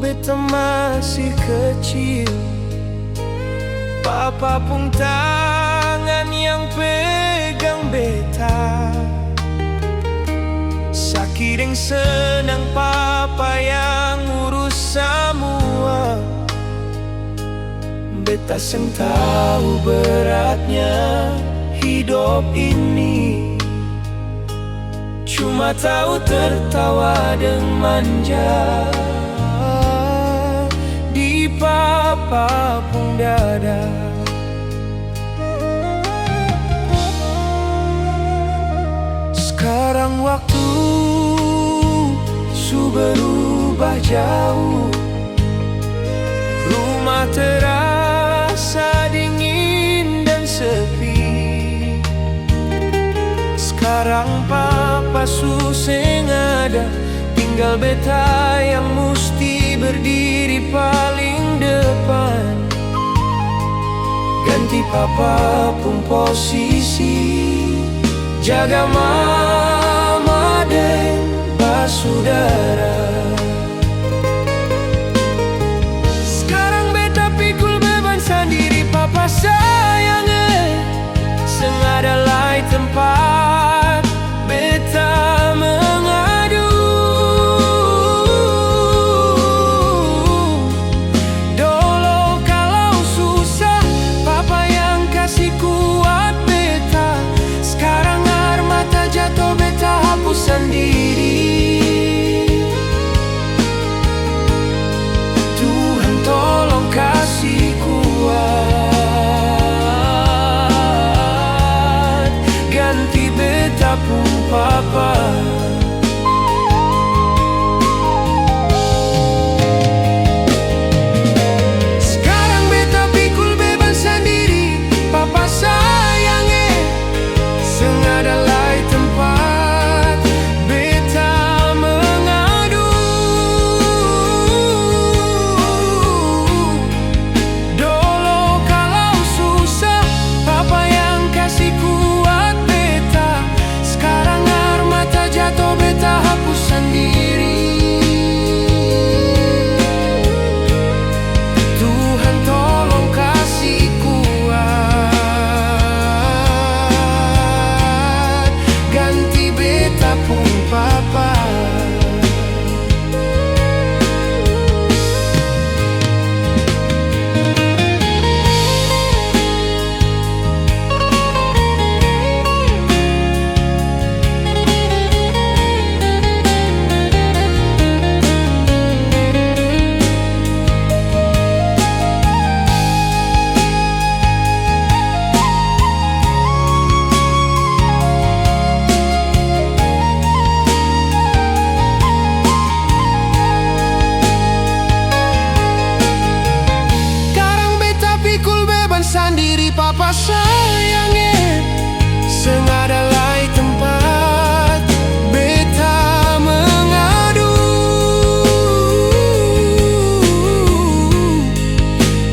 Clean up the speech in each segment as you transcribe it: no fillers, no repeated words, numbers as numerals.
beta masih kecil, papa pun tangan yang pegang beta. Saking senang papa yang urus semua, beta seng tahu beratnya hidup ini. Cuma tahu tertawa dan manja di papa pun dada. Sekarang waktu su berubah jauh, rumah terasa dingin dan sepi. Sekarang papa su seng ada, tinggal beta yang mesti berdiri paling depan. Ganti papa pun posisi, jaga mama dan basudara. Sekarang beta pikul beban sendiri, papa sayangnya seng ada lai tempat beta mengadu. Dulu kalau susah, papa yang kasih kuat beta. Sekarang air mata jatuh, beta hapus sendiri. Tuhan tolong kasih kuat, ganti beta pun papa. Sekarang beta pikul beban sendiri, papa sayangnya seng ada lai tempat beta mengadu. Dulu kalau susah, papa yang kasih kuat beta. Sekarang air mata jatuh, beta hapus sendiri. Tuhan tolong kasih kuat, ganti beta pun papa. Sekarang beta pikul beban sendiri, papa sayangnya seng ada lai tempat beta mengadu.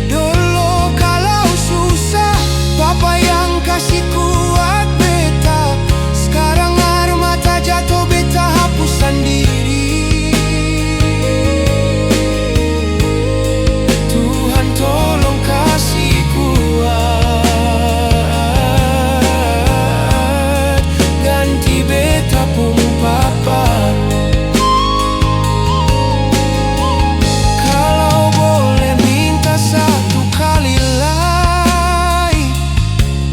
Dulu kalau susah, papa yang kasih kuat beta. Sekarang air mata jatuh, beta hapus sendiri. Tuhan tolong kasih kuat, ganti beta pun papa. Kalau boleh minta satu kali lagi,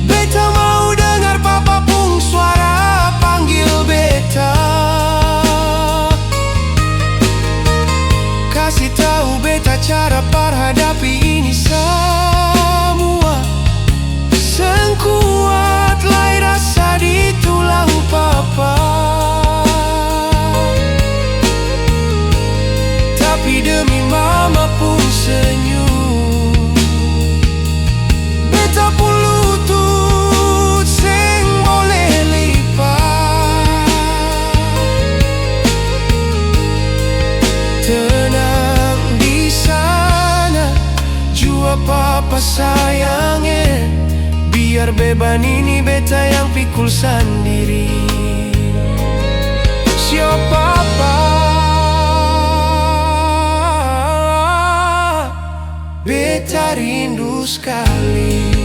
beta mau dengar papa pun suara panggil beta. Kasih tahu beta cara menghadapi ini semua. Seng kuat lai rasa di tulang papa, tapi demi mama pun senyum. Beta pun lutut seng boleh lipat. Tenang di sana, jua papa sayangnya. Biar beban ini beta yang pikul sendiri. Siapa papa Beta rindu sekali.